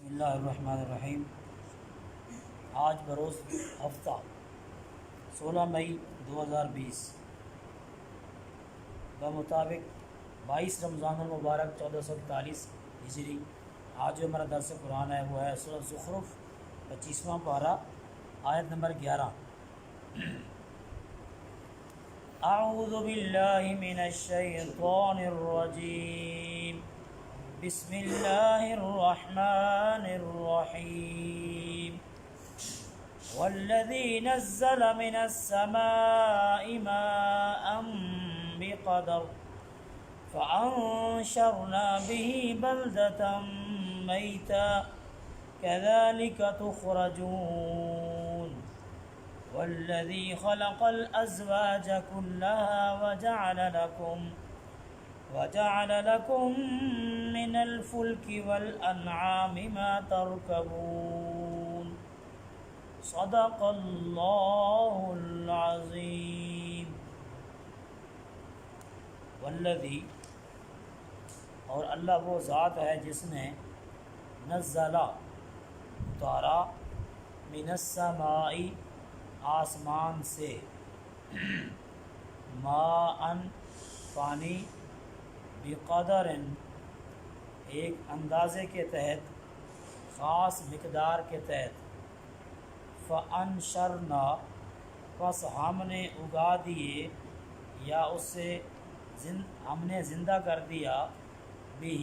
بسم اللہ الرحمن الرحیم۔ آج بروز ہفتہ 16 مئی 2020 بمطابق 22 رمضان المبارک 1441 ہجری۔ آج جو ہمارا درس قرآن ہے وہ ہے سورۃ زخرف 25واں پارہ آیت نمبر 11۔ اعوذ باللہ من الشیطان الرجیم، بسم اللہ الرحمن الرحیم۔ والذی نزل من السماء ماء بقدر فأنشرنا به بلدة میتا كذلك تخرجون۔ والذی خلق الأزواج كلها وجعل لكم من الفلك والأنعام ما تركبون۔ صدق اللہ العظیم۔ والذی، اور اللہ وہ ذات ہے جس نے نزل اتارا من السماء آسمان سے ماء پانی بقدر ایک اندازے کے تحت، خاص مقدار کے تحت، فانشرنا پس ہم نے اگا دیے یا اس سے ہم نے زندہ کر دیا بھی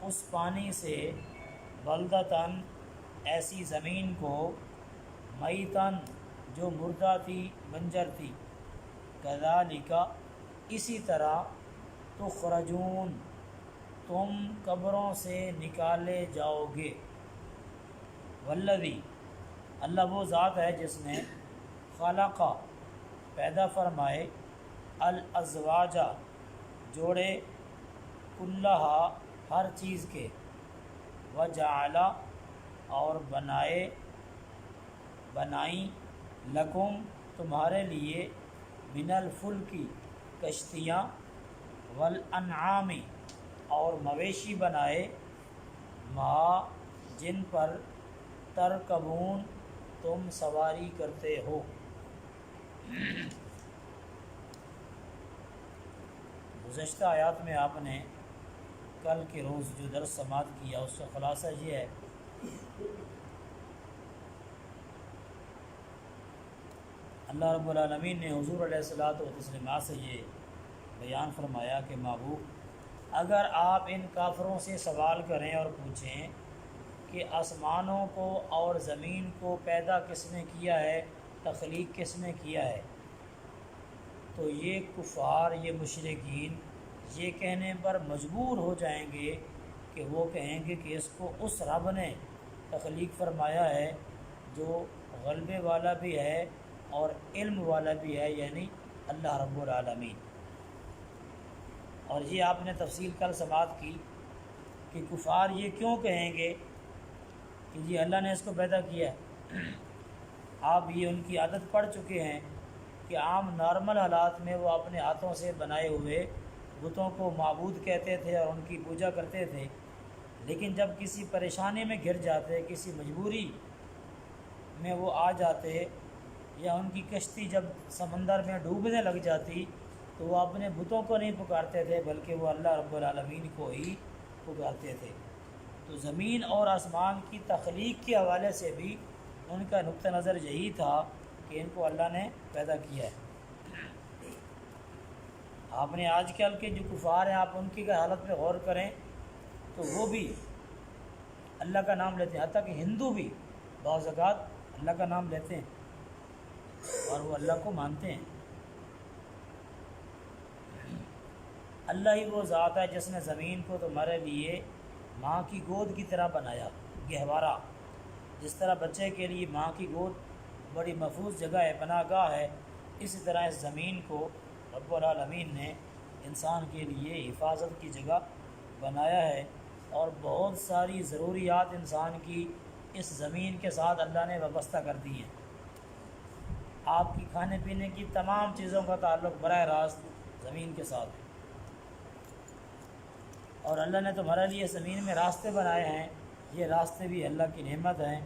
اس پانی سے بلدتاً ایسی زمین کو، میتاً جو مردہ تھی، بنجر تھی، کذالک اسی طرح، تخرجون تم قبروں سے نکالے جاؤ گے۔ والذی، اللہ وہ ذات ہے جس نے خلق پیدا فرمائے، الازواج جوڑے، کلہا ہر چیز کے، وجعل اور بنائیں، لکم تمہارے لیے، من الفلکی کشتیاں، والانعام اور مویشی بنائے، ما جن پر ترکبون تم سواری کرتے ہو۔ گزشتہ آیات میں آپ نے کل کے روز جو درس سماعت کیا اس کا خلاصہ یہ ہے اللہ رب العالمین نے حضور علیہ الصلاۃ والتسلیمات سے یہ بیان فرمایا کہ محبوب، اگر آپ ان کافروں سے سوال کریں اور پوچھیں کہ آسمانوں کو اور زمین کو پیدا کس نے کیا ہے، تخلیق کس نے کیا ہے، تو یہ کفار، یہ مشرکین یہ کہنے پر مجبور ہو جائیں گے کہ وہ کہیں گے کہ اس کو اس رب نے تخلیق فرمایا ہے جو غلبے والا بھی ہے اور علم والا بھی ہے، یعنی اللہ رب العالمین۔ اور یہ آپ نے تفصیل کل سماعت کی کہ کفار یہ کیوں کہیں گے کہ جی اللہ نے اس کو پیدا کیا ہے۔ آپ یہ ان کی عادت پڑ چکے ہیں کہ عام نارمل حالات میں وہ اپنے ہاتھوں سے بنائے ہوئے بتوں کو معبود کہتے تھے اور ان کی پوجا کرتے تھے، لیکن جب کسی پریشانی میں گھر جاتے، کسی مجبوری میں وہ آ جاتے، یا ان کی کشتی جب سمندر میں ڈوبنے لگ جاتی، تو وہ اپنے بتوں کو نہیں پکارتے تھے بلکہ وہ اللہ رب العالمین کو ہی پکارتے تھے۔ تو زمین اور آسمان کی تخلیق کے حوالے سے بھی ان کا نقطہ نظر یہی تھا کہ ان کو اللہ نے پیدا کیا ہے۔ آپ نے آج کل کے جو کفار ہیں، آپ ان کی حالت پہ غور کریں تو وہ بھی اللہ کا نام لیتے ہیں، حتیٰ کہ ہندو بھی بعض اوقات اللہ کا نام لیتے ہیں اور وہ اللہ کو مانتے ہیں۔ اللہ ہی وہ ذات ہے جس نے زمین کو تمہارے لیے ماں کی گود کی طرح بنایا، گہوارہ۔ جس طرح بچے کے لیے ماں کی گود بڑی محفوظ جگہ ہے، پناہ گاہ ہے، اسی طرح اس زمین کو رب العالمین نے انسان کے لیے حفاظت کی جگہ بنایا ہے، اور بہت ساری ضروریات انسان کی اس زمین کے ساتھ اللہ نے وابستہ کر دی ہیں۔ آپ کی کھانے پینے کی تمام چیزوں کا تعلق براہ راست زمین کے ساتھ ہے، اور اللہ نے تمہارے لیے زمین میں راستے بنائے ہیں یہ راستے بھی اللہ کی نعمت ہیں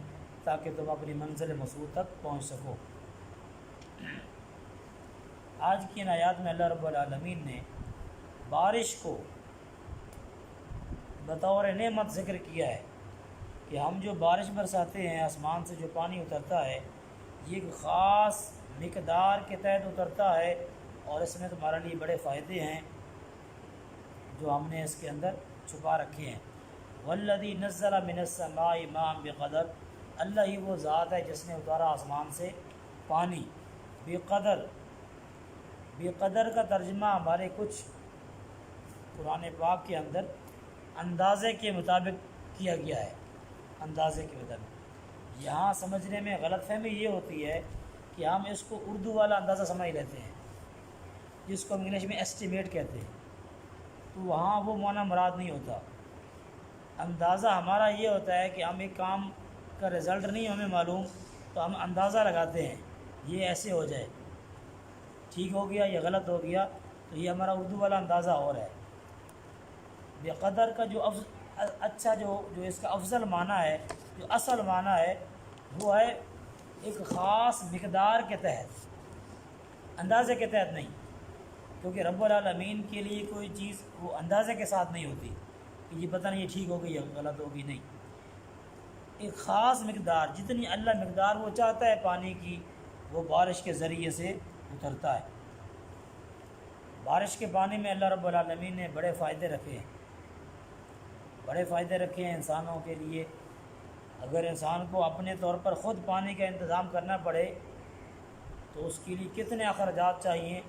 تاکہ تم اپنی منزل مسعود تک پہنچ سکو۔ آج کی ان آیات میں اللہ رب العالمین نے بارش کو بطور نعمت ذکر کیا ہے کہ ہم جو بارش برساتے ہیں، آسمان سے جو پانی اترتا ہے، یہ ایک خاص مقدار کے تحت اترتا ہے، اور اس میں تمہارے لیے بڑے فائدے ہیں جو ہم نے اس کے اندر چھپا رکھے ہیں۔ والذی نزل من السماء ماء بقدر، اللہ ہی وہ ذات ہے جس نے اتارا آسمان سے پانی بقدر۔ بقدر کا ترجمہ ہمارے کچھ قرآن پاک کے اندر اندازے کے مطابق کیا گیا ہے، اندازے کے مطابق۔ یہاں سمجھنے میں غلط فہمی یہ ہوتی ہے کہ ہم اس کو اردو والا اندازہ سمجھ لیتے ہیں جس کو ہم انگلش میں ایسٹیمیٹ کہتے ہیں، تو وہاں وہ معنی مراد نہیں ہوتا۔ اندازہ ہمارا یہ ہوتا ہے کہ ہم ایک کام کا رزلٹ نہیں ہمیں معلوم، تو ہم اندازہ لگاتے ہیں یہ ایسے ہو جائے، ٹھیک ہو گیا یا غلط ہو گیا، تو یہ ہمارا اردو والا اندازہ اور ہے۔ بقدر کا جو اچھا جو اس کا افضل معنی ہے، جو اصل معنی ہے، وہ ہے ایک خاص مقدار کے تحت، اندازے کے تحت نہیں، کیونکہ رب العالمین کے لیے کوئی چیز وہ اندازے کے ساتھ نہیں ہوتی کہ یہ پتہ نہیں یہ ٹھیک ہوگی یا غلط ہوگی، نہیں، ایک خاص مقدار، جتنی اللہ مقدار وہ چاہتا ہے پانی کی، وہ بارش کے ذریعے سے اترتا ہے۔ بارش کے پانی میں اللہ رب العالمین نے بڑے فائدے رکھے ہیں، بڑے فائدے رکھے ہیں انسانوں کے لیے۔ اگر انسان کو اپنے طور پر خود پانی کا انتظام کرنا پڑے تو اس کے لیے کتنے اخراجات چاہیے،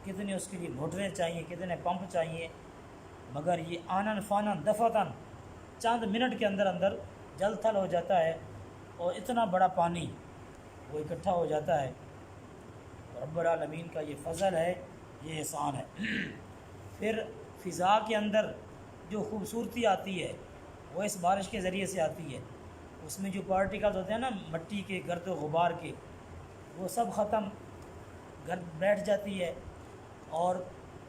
کتنے اس کے لیے موٹریں چاہیے، کتنے پمپ چاہیے، مگر یہ آنن فانن دفعتاً چند منٹ کے اندر اندر جل تھل ہو جاتا ہے، اور اتنا بڑا پانی وہ اکٹھا ہو جاتا ہے۔ رب العالمین کا یہ فضل ہے، یہ احسان ہے۔ پھر فضا کے اندر جو خوبصورتی آتی ہے وہ اس بارش کے ذریعے سے آتی ہے۔ اس میں جو پارٹیکلز ہوتے ہیں نا مٹی کے، گرد و غبار کے، وہ سب ختم، گرد بیٹھ جاتی ہے، اور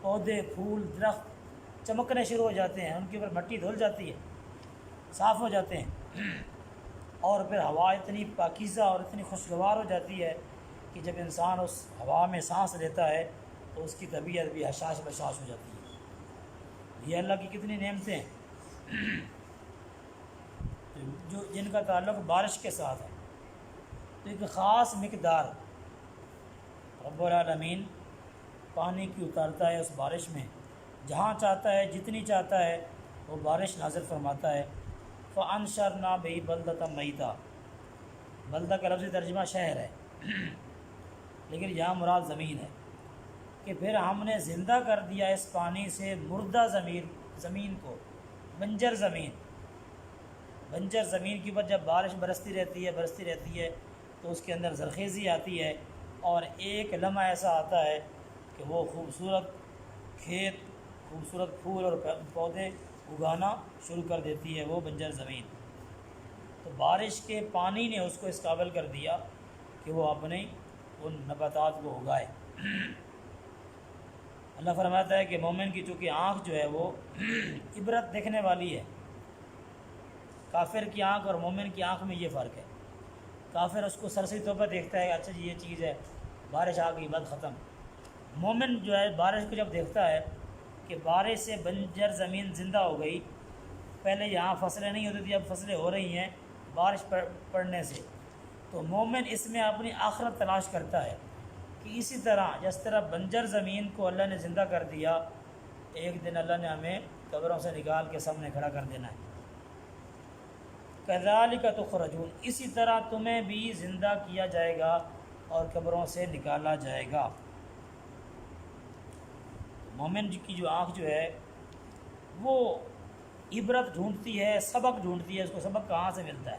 پودے، پھول، درخت چمکنے شروع ہو جاتے ہیں، ان کے اوپر مٹی دھل جاتی ہے، صاف ہو جاتے ہیں، اور پھر ہوا اتنی پاکیزہ اور اتنی خوشگوار ہو جاتی ہے کہ جب انسان اس ہوا میں سانس لیتا ہے تو اس کی طبیعت بھی حشاش بشاش ہو جاتی ہے۔ یہ اللہ کی کتنی نعمتیں ہیں جو جن کا تعلق بارش کے ساتھ ہے۔ تو ایک خاص مقدار رب العالمین پانی کی اتارتا ہے اس بارش میں، جہاں چاہتا ہے، جتنی چاہتا ہے وہ بارش نازل فرماتا ہے۔ فَأَنشَرْنَا بِهِ بَلْدَةً مَيْتًا، بلدہ کا لفظی ترجمہ شہر ہے، لیکن یہاں مراد زمین ہے، کہ پھر ہم نے زندہ کر دیا اس پانی سے مردہ زمین کو، بنجر زمین۔ بنجر زمین کے اوپر جب بارش برستی رہتی ہے تو اس کے اندر زرخیزی آتی ہے، اور ایک لمحہ ایسا آتا ہے کہ وہ خوبصورت کھیت، خوبصورت پھول اور پودے اگانا شروع کر دیتی ہے وہ بنجر زمین۔ تو بارش کے پانی نے اس کو اس قابل کر دیا کہ وہ اپنے ان نباتات کو اگائے۔ اللہ فرماتا ہے کہ مومن کی چونکہ آنکھ جو ہے وہ عبرت دیکھنے والی ہے۔ کافر کی آنکھ اور مومن کی آنکھ میں یہ فرق ہے، کافر اس کو سرسری طور پر دیکھتا ہے، اچھا جی یہ چیز ہے، بارش آ گئی، بات ختم۔ مومن جو ہے بارش کو جب دیکھتا ہے کہ بارش سے بنجر زمین زندہ ہو گئی، پہلے یہاں فصلیں نہیں ہوتی تھی، اب فصلیں ہو رہی ہیں بارش پڑنے سے، تو مومن اس میں اپنی آخرت تلاش کرتا ہے کہ اسی طرح جس طرح بنجر زمین کو اللہ نے زندہ کر دیا، ایک دن اللہ نے ہمیں قبروں سے نکال کے سامنے کھڑا کر دینا ہے۔ کذالک تخرجون، اسی طرح تمہیں بھی زندہ کیا جائے گا اور قبروں سے نکالا جائے گا۔ مومن کی جو آنکھ جو ہے وہ عبرت ڈھونڈتی ہے، سبق ڈھونڈتی ہے، اس کو سبق کہاں سے ملتا ہے۔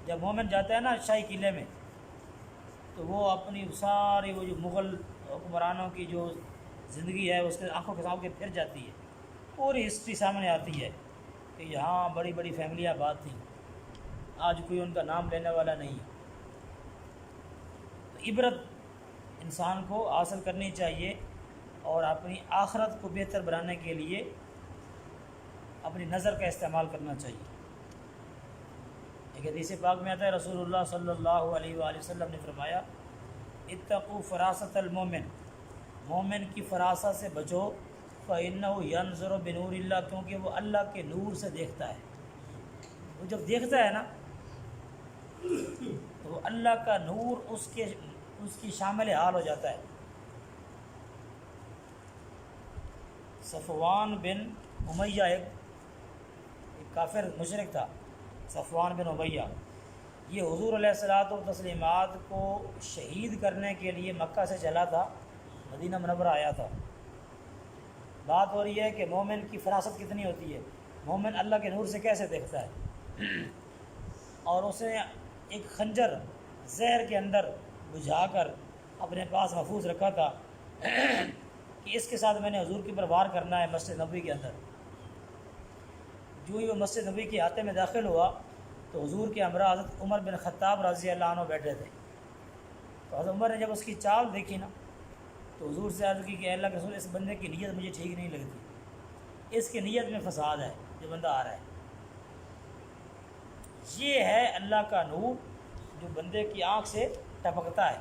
جب مومن جاتا ہے نا شاہی قلعے میں، تو وہ اپنی ساری وہ جو مغل حکمرانوں کی جو زندگی ہے اس کے آنکھوں کے سامنے پھر جاتی ہے، پوری ہسٹری سامنے آتی ہے کہ یہاں بڑی بڑی فیملیاں آباد تھیں، آج کوئی ان کا نام لینے والا نہیں ہے۔ تو عبرت انسان کو حاصل کرنی چاہیے، اور اپنی آخرت کو بہتر بنانے کے لیے اپنی نظر کا استعمال کرنا چاہیے۔ ایک حدیث پاک میں آتا ہے رسول اللہ صلی اللہ علیہ وآلہ وسلم نے فرمایا اتقوا فراست المومن، مومن کی فراست سے بچو، فإنہ ینظر بنور اللہ، کیونکہ وہ اللہ کے نور سے دیکھتا ہے۔ وہ جب دیکھتا ہے نا تو وہ اللہ کا نور اس کی شامل حال ہو جاتا ہے۔ صفوان بن امیہ ایک کافر مشرک تھا، صفوان بن امیہ، یہ حضور علیہ الصلوۃ والتسلیمات کو شہید کرنے کے لیے مکہ سے چلا تھا، مدینہ منورہ آیا تھا۔ بات ہو رہی ہے کہ مومن کی فراست کتنی ہوتی ہے، مومن اللہ کے نور سے کیسے دیکھتا ہے، اور اس نے ایک خنجر زہر کے اندر بجھا کر اپنے پاس محفوظ رکھا تھا کہ اس کے ساتھ میں نے حضور کے اوپر وار کرنا ہے مسجد نبوی کے اندر۔ جو ہی وہ مسجد نبوی کے احاطے میں داخل ہوا تو حضور کے ہمراہ حضرت عمر بن خطاب رضی اللہ عنہ بیٹھے تھے۔ تو حضرت عمر نے جب اس کی چال دیکھی نا تو حضور سے عرض کی کہ اے اللہ کے رسول، اس بندے کی نیت مجھے ٹھیک نہیں لگتی، اس کی نیت میں فساد ہے، جو بندہ آ رہا ہے۔ یہ ہے اللہ کا نور جو بندے کی آنکھ سے ٹپکتا ہے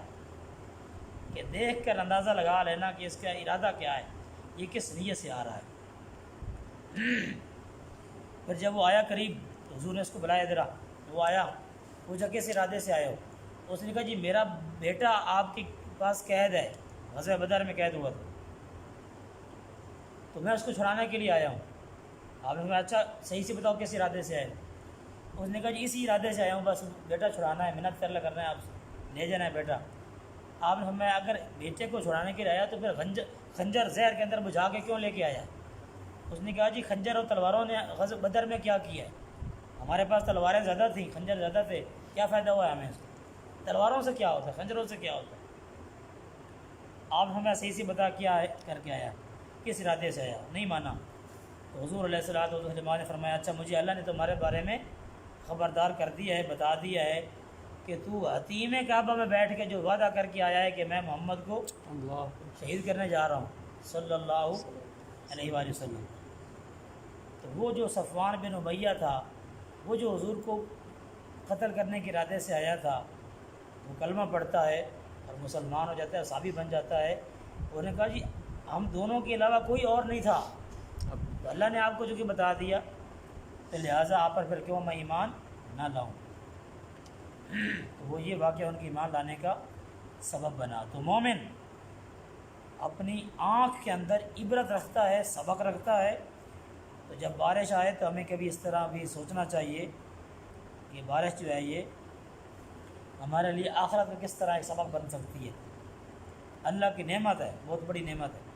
کہ دیکھ کر اندازہ لگا لینا کہ اس کا ارادہ کیا ہے، یہ کس نیت سے آ رہا ہے۔ پھر جب وہ آیا قریب تو حضور نے اس کو بلایا، ادھر آ۔ وہ آیا، پوچھا کس ارادے سے آئے ہو؟ اس نے کہا جی میرا بیٹا آپ کے پاس قید ہے، غزوہ بدر میں قید ہوا تھا، تو میں اس کو چھڑانے کے لیے آیا ہوں۔ آپ نے کہا اچھا صحیح سے بتاؤ کس ارادے سے آئے؟ اس نے کہا جی اسی ارادے سے آیا ہوں، بس بیٹا چھڑانا ہے، منت کرنا ہے آپ سے، لے جانا ہے بیٹا۔ آپ نے فرمایا اگر بیٹے کو چھڑانے کے لیے آیا تو پھر خنجر زہر کے اندر بجھا کے کیوں لے کے آیا؟ اس نے کہا جی خنجر اور تلواروں نے غزوہ بدر میں کیا کیا ہے؟ ہمارے پاس تلواریں زیادہ تھیں، خنجر زیادہ تھے، کیا فائدہ ہوا ہے ہمیں اس کو؟ تلواروں سے کیا ہوتا ہے، خنجروں سے کیا ہوتا ہے؟ آپ ہمیں صحیح سے بتا کیا ہے کر کے آیا، کس ارادے سے آیا؟ نہیں مانا۔ تو حضور علیہ الصلوۃ والسلام نے فرمایا اچھا مجھے اللہ نے تمہارے بارے میں خبردار کر دیا ہے، بتا دیا ہے کہ تو حتیم کعبہ میں بیٹھ کے جو وعدہ کر کے آیا ہے کہ میں محمد کو شہید کرنے جا رہا ہوں صلی اللہ علیہ وآلہ وسلم۔ تو وہ جو صفوان بن امیہ تھا، وہ جو حضور کو قتل کرنے کے ارادے سے آیا تھا، وہ کلمہ پڑھتا ہے اور مسلمان ہو جاتا ہے، صحابی بن جاتا ہے۔ انہوں نے کہا جی ہم دونوں کے علاوہ کوئی اور نہیں تھا، تو اللہ نے آپ کو جو کہ بتا دیا تو لہٰذا آپ پر پھر کیوں میں ایمان نہ لاؤں؟ تو وہ یہ واقعہ ان کی ایمان لانے کا سبب بنا۔ تو مومن اپنی آنکھ کے اندر عبرت رکھتا ہے، سبق رکھتا ہے۔ تو جب بارش آئے تو ہمیں کبھی اس طرح بھی سوچنا چاہیے کہ بارش جو ہے یہ ہمارے لیے آخرت میں کس طرح ایک سبق بن سکتی ہے۔ اللہ کی نعمت ہے، بہت بڑی نعمت ہے۔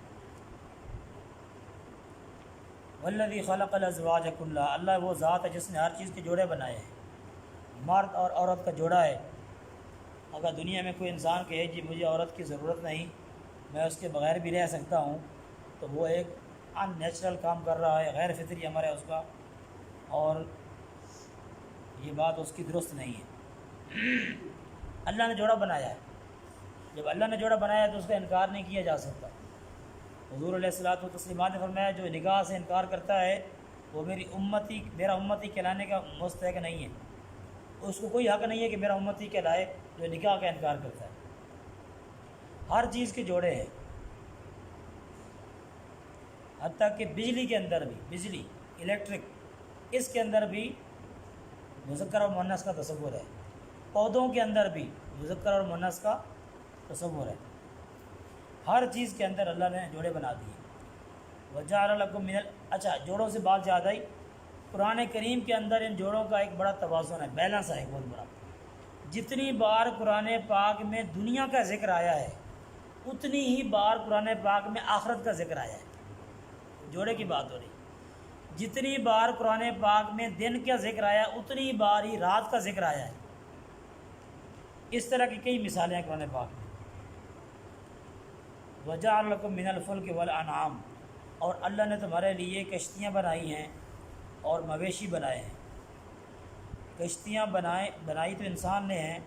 والذی خلق الازواج کلھا، اللہ وہ ذات ہے جس نے ہر چیز کے جوڑے بنائے ہیں، مرد اور عورت کا جوڑا ہے۔ اگر دنیا میں کوئی انسان کہے جی مجھے عورت کی ضرورت نہیں، میں اس کے بغیر بھی رہ سکتا ہوں، تو وہ ایک ان نیچرل کام کر رہا ہے، غیر فطری عمل ہے اس کا، اور یہ بات اس کی درست نہیں ہے۔ اللہ نے جوڑا بنایا ہے، جب اللہ نے جوڑا بنایا ہے تو اس کا انکار نہیں کیا جا سکتا۔ حضور علیہ الصلوۃ والتسلیمات نے فرمایا جو نکاح سے انکار کرتا ہے وہ میرا امتی کہلانے کا مستحق نہیں ہے، اس کو کوئی حق نہیں ہے کہ میرا امتی کہلائے جو نکاح کا انکار کرتا ہے۔ ہر چیز کے جوڑے ہیں، حتیٰ کہ بجلی کے اندر بھی، بجلی الیکٹرک، اس کے اندر بھی مذکر اور مؤنث کا تصور ہے، پودوں کے اندر بھی مذکر اور مؤنث کا تصور ہے، ہر چیز کے اندر اللہ نے جوڑے بنا دیے۔ وجعل لکم من اچھا جوڑوں سے بات یاد آئی، قرآن کریم کے اندر ان جوڑوں کا ایک بڑا توازن ہے، بیلنس ہے ایک بہت بڑا۔ جتنی بار قرآن پاک میں دنیا کا ذکر آیا ہے اتنی ہی بار قرآن پاک میں آخرت کا ذکر آیا ہے، جوڑے کی بات ہو رہی۔ جتنی بار قرآن پاک میں دن کا ذکر آیا اتنی بار ہی رات کا ذکر آیا ہے۔ اس طرح کی کئی مثالیں ہیں قرآن پاک میں۔ وجعل لکم من الفلک والانعام، اور اللہ نے تمہارے لیے کشتیاں بنائی ہیں اور مویشی بنائے ہیں۔ کشتیاں بنائی تو انسان نے ہیں،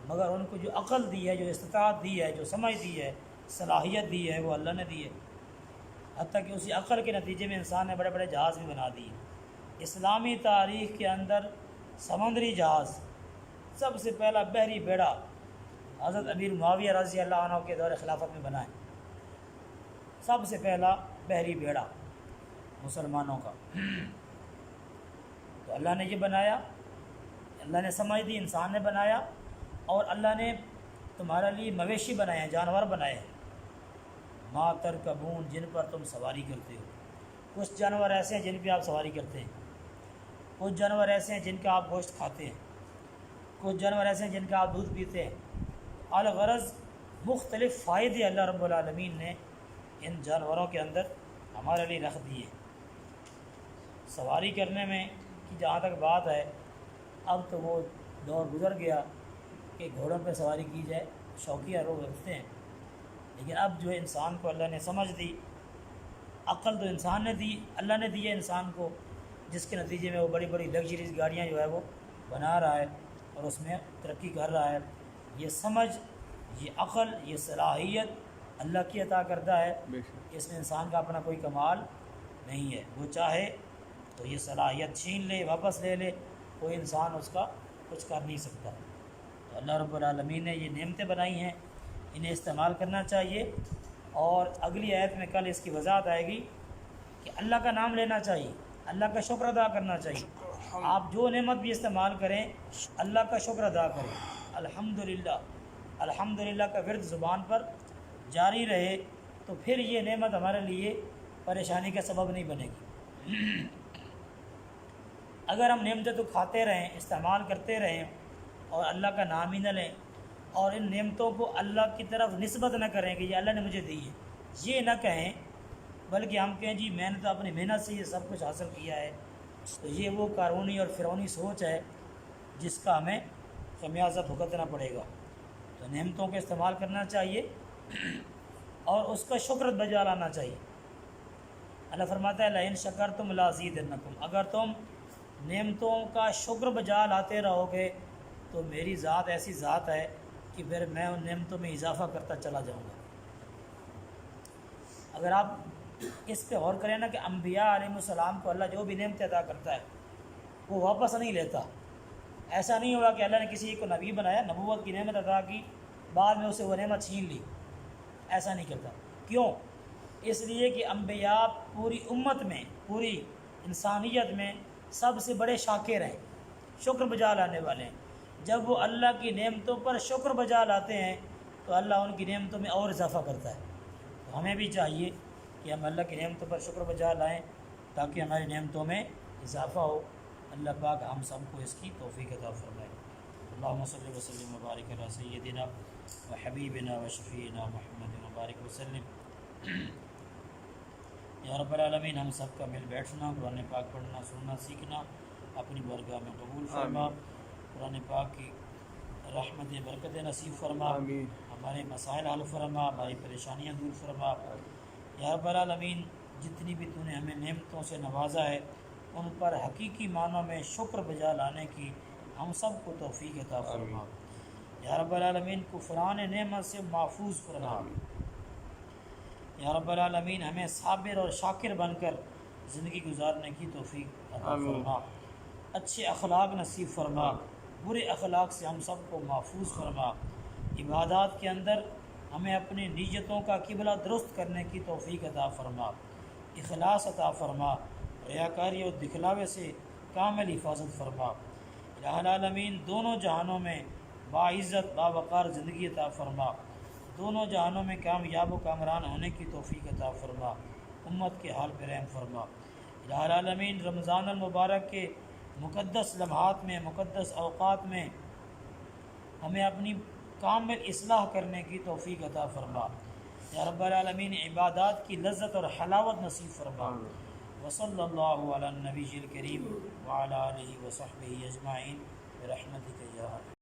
مگر ان کو جو عقل دی ہے، جو استطاعت دی ہے، جو سمجھ دی ہے، صلاحیت دی ہے، وہ اللہ نے دی ہے۔ حتیٰ کہ اسی عقل کے نتیجے میں انسان نے بڑے بڑے جہاز بھی بنا دیے۔ اسلامی تاریخ کے اندر سمندری جہاز سب سے پہلا بحری بیڑا حضرت امیر معاویہ رضی اللہ عنہ کے دور خلافت میں بنا ہے، سب سے پہلا بحری بیڑا مسلمانوں کا۔ تو اللہ نے یہ بنایا، اللہ نے سمجھ دی، انسان نے بنایا، اور اللہ نے تمہارے لیے مویشی بنائے ہیں، جانور بنائے ہیں، ما ترکبون، جن پر تم سواری کرتے ہو۔ کچھ جانور ایسے ہیں جن پہ آپ سواری کرتے ہیں، کچھ جانور ایسے ہیں جن کا آپ گوشت کھاتے ہیں، کچھ جانور ایسے ہیں جن کا آپ دودھ پیتے ہیں۔ الغرض مختلف فائدے اللہ رب العالمین نے ان جانوروں کے اندر ہمارے لیے رکھ دیے۔ سواری کرنے میں کی جہاں تک بات ہے، اب تو وہ دور گزر گیا کہ گھوڑوں پہ سواری کی جائے، شوقیہ لوگ رکھتے ہیں، لیکن اب جو ہے انسان کو اللہ نے سمجھ دی، عقل تو انسان نے دی، اللہ نے دی ہے انسان کو، جس کے نتیجے میں وہ بڑی بڑی لگژریز گاڑیاں جو ہے وہ بنا رہا ہے اور اس میں ترقی کر رہا ہے۔ یہ سمجھ، یہ عقل، یہ صلاحیت اللہ کی عطا کردہ ہے، اس میں انسان کا اپنا کوئی کمال نہیں ہے۔ وہ چاہے تو یہ صلاحیت چھین لے، واپس لے لے، کوئی انسان اس کا کچھ کر نہیں سکتا۔ تو اللہ رب العالمین نے یہ نعمتیں بنائی ہیں، انہیں استعمال کرنا چاہیے، اور اگلی آیت میں کل اس کی وضاحت آئے گی کہ اللہ کا نام لینا چاہیے، اللہ کا شکر ادا کرنا چاہیے۔ آپ جو نعمت بھی استعمال کریں اللہ کا شکر ادا کریں، الحمدللہ، الحمدللہ کا ورد زبان پر جاری رہے، تو پھر یہ نعمت ہمارے لیے پریشانی کا سبب نہیں بنے گی۔ اگر ہم نعمتیں تو کھاتے رہیں، استعمال کرتے رہیں، اور اللہ کا نام ہی نہ لیں، اور ان نعمتوں کو اللہ کی طرف نسبت نہ کریں کہ یہ اللہ نے مجھے دی ہے، یہ نہ کہیں، بلکہ ہم کہیں جی میں نے تو اپنی محنت سے یہ سب کچھ حاصل کیا ہے، تو یہ وہ قارونی اور فرعونی سوچ ہے جس کا ہمیں خمیازہ بھگتنا پڑے گا۔ تو نعمتوں کا استعمال کرنا چاہیے اور اس کا شکر بجا لانا چاہیے۔ اللہ فرماتا ہے لئن شکرتم لازیدنکم، اگر تم نعمتوں کا شکر بجا لاتے رہو گے تو میری ذات ایسی ذات ہے کہ پھر میں ان نعمتوں میں اضافہ کرتا چلا جاؤں گا۔ اگر آپ اس پہ غور کریں نا کہ انبیاء علیہ السلام کو اللہ جو بھی نعمت عطا کرتا ہے وہ واپس نہیں لیتا۔ ایسا نہیں ہوا کہ اللہ نے کسی کو نبی بنایا، نبوت کی نعمت عطا کی، بعد میں اسے وہ نعمت چھین لی، ایسا نہیں کرتا۔ کیوں؟ اس لیے کہ انبیاء پوری امت میں، پوری انسانیت میں سب سے بڑے شاکر ہیں، شکر بجا لانے والے ہیں۔ جب وہ اللہ کی نعمتوں پر شکر بجا لاتے ہیں تو اللہ ان کی نعمتوں میں اور اضافہ کرتا ہے۔ تو ہمیں بھی چاہیے کہ ہم اللہ کی نعمتوں پر شکر بجا لائیں تاکہ ہماری نعمتوں میں اضافہ ہو۔ اللہ پاک ہم سب کو اس کی توفیق عطا فرمائے۔ اللہم صلی وسلم وبارک علی سیدنا و حبیبنا و شفیعنا محمد وبارک وسلم۔ یا رب العالمین ہم سب کا مل بیٹھنا، قرآن پاک پڑھنا، سننا، سیکھنا اپنی بارگاہ میں قبول فرما، قرآن پاک کی رحمت برکت نصیب فرما، ہمارے مسائل حل فرما، ہماری پریشانیاں دور فرما۔ یا رب العالمین جتنی بھی تو نے ہمیں نعمتوں سے نوازا ہے ان پر حقیقی معنوں میں شکر بجا لانے کی ہم سب کو توفیق عطا فرما۔ یا رب العالمین کفران نعمت سے محفوظ فرما۔ یا رب العالمین ہمیں صابر اور شاکر بن کر زندگی گزارنے کی توفیق عطا فرما، اچھے اخلاق نصیب فرما، برے اخلاق سے ہم سب کو محفوظ فرما۔ عبادات کے اندر ہمیں اپنی نیتوں کا قبلہ درست کرنے کی توفیق عطا فرما، اخلاص عطا فرما، ریاکاری اور دکھلاوے سے کامل حفاظت فرما۔ الہ العالمین دونوں جہانوں میں باعزت باوقار زندگی عطا فرما، دونوں جہانوں میں کامیاب و کامران ہونے کی توفیق عطا فرما، امت کے حال پہ رحم فرما۔ الہ العالمین رمضان المبارک کے مقدس لمحات میں، مقدس اوقات میں ہمیں اپنی کامل اصلاح کرنے کی توفیق عطا فرما۔ یا رب العالمین عبادات کی لذت اور حلاوت نصیب فرما۔ وصلی اللہ علی النبی الکریم وعلی آلہ وصحبہ اجمعین برحمتک یا